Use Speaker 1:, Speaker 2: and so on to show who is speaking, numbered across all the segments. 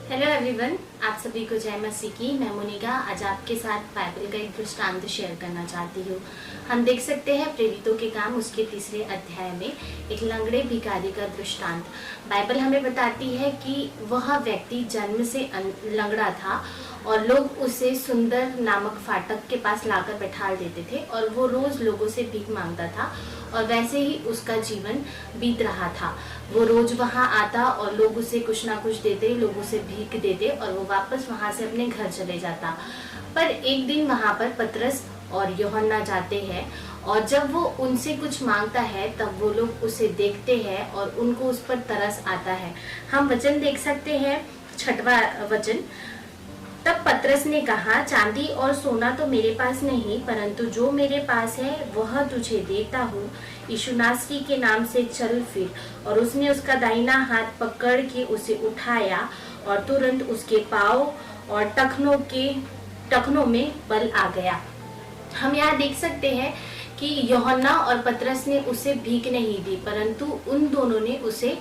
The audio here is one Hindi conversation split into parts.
Speaker 1: हेलो एवरीवन, आप सभी को जय मसीह की। मैं मोनिका आज आपके साथ बाइबल का एक दृष्टांत शेयर करना चाहती हूँ। हम देख सकते हैं प्रेरितों के काम उसके 3 अध्याय में एक लंगड़े भिखारी का दृष्टांत। बाइबल हमें बताती है कि वह व्यक्ति जन्म से लंगड़ा था और लोग उसे सुंदर नामक फाटक के पास लाकर बैठा देते थे और वो रोज लोगों से भीख मांगता था और वैसे ही उसका जीवन बीत रहा था। वो रोज वहां आता और लोग उसे कुछ ना कुछ देते, लोग उसे भीख देते और वो वापस वहां से अपने घर चले जाता। पर एक दिन वहां पर पतरस और यूहन्ना जाते हैं और जब वो उनसे कुछ मांगता है तब वो लोग उसे देखते हैं और उनको उस पर तरस आता है। हम वचन देख सकते हैं, 6वां वचन। तब पतरस ने कहा, चांदी और सोना तो मेरे पास नहीं, परंतु जो मेरे पास है वह तुझे देता हूँ। यीशु नासरी के नाम से चल फिर। और उसने उसका दाहिना हाथ पकड़ के उसे उठाया और तुरंत उसके पाँव और टखनों में बल आ गया। हम यहाँ देख सकते हैं कि यूहन्ना और पतरस ने उसे भीख नहीं दी, परंतु उन दोनों ने उसे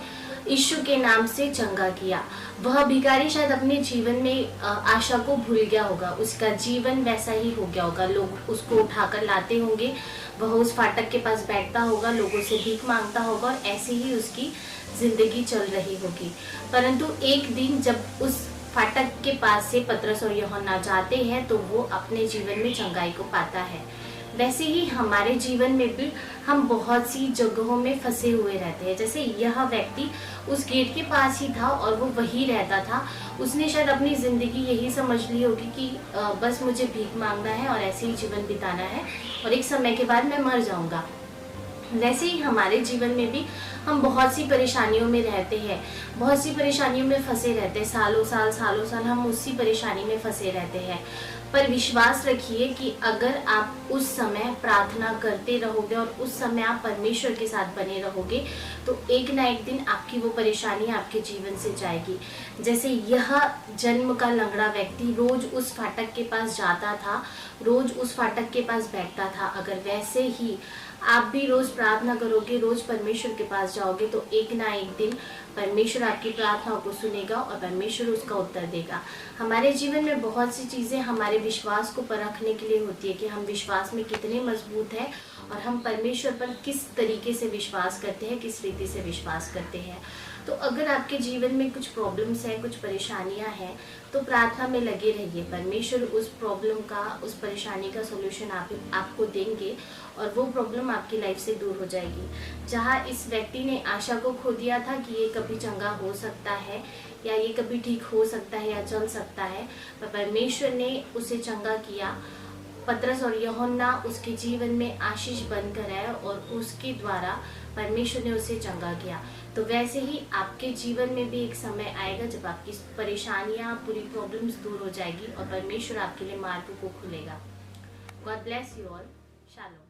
Speaker 1: यीशु के नाम से चंगा किया। वह भिखारी शायद अपने जीवन में आशा को भूल गया होगा, उसका जीवन वैसा ही हो गया होगा। लोग उसको उठाकर लाते होंगे, वह उस फाटक के पास बैठता होगा, लोगों से भीख मांगता होगा और ऐसे ही उसकी जिंदगी चल रही होगी। परंतु एक दिन जब उस फाटक के पास से पतरस और यूहन्ना जाते हैं तो वो अपने जीवन में चंगाई को पाता है। वैसे ही हमारे जीवन में भी हम बहुत सी जगहों में फंसे हुए रहते हैं। जैसे यह व्यक्ति उस गेट के पास ही था और वो वही रहता था। उसने शायद अपनी जिंदगी यही समझ ली होगी कि बस मुझे भीख मांगना है और ऐसे ही जीवन बिताना है और एक समय के बाद मैं मर जाऊंगा। वैसे ही हमारे जीवन में भी हम बहुत सी परेशानियों में रहते हैं, बहुत सी परेशानियों में फंसे रहते हैं। सालों साल हम उसी परेशानी में फंसे रहते हैं। पर विश्वास रखिए कि अगर आप उस समय प्रार्थना करते रहोगे और उस समय आप परमेश्वर के साथ बने रहोगे तो एक ना एक दिन आपकी वो परेशानी आपके जीवन से जाएगी। जैसे यह जन्म का लंगड़ा व्यक्ति रोज उस फाटक के पास जाता था, रोज उस फाटक के पास बैठता था। अगर वैसे ही आप भी रोज प्रार्थना करोगे, रोज परमेश्वर के पास जाओगे तो एक ना एक दिन परमेश्वर आपकी प्रार्थनाओं को सुनेगा और परमेश्वर उसका उत्तर देगा। हमारे जीवन में बहुत सी चीजें हमारे विश्वास को परखने के लिए होती है कि हम विश्वास में कितने मजबूत हैं और हम परमेश्वर पर किस तरीके से विश्वास करते हैं, किस रीति से विश्वास करते हैं। तो अगर आपके जीवन में कुछ प्रॉब्लम्स हैं, कुछ परेशानियां हैं, तो प्रार्थना में लगे रहिए। परमेश्वर उस प्रॉब्लम का, उस परेशानी का सोल्यूशन आपको देंगे और वो प्रॉब्लम आपकी लाइफ से दूर हो जाएगी। जहाँ इस व्यक्ति ने आशा को खो दिया था कि ये कभी चंगा हो सकता है या ये कभी ठीक हो सकता है या चल सकता है, पर परमेश्वर ने उसे चंगा किया। पतरस और यूहन्ना उसके जीवन में आशीष बनकर आए और उसके द्वारा परमेश्वर ने उसे चंगा किया। तो वैसे ही आपके जीवन में भी एक समय आएगा जब आपकी परेशानियां, पूरी प्रॉब्लम्स दूर हो जाएगी और परमेश्वर आपके लिए मार्ग को खुलेगा। God bless you all. Shalom.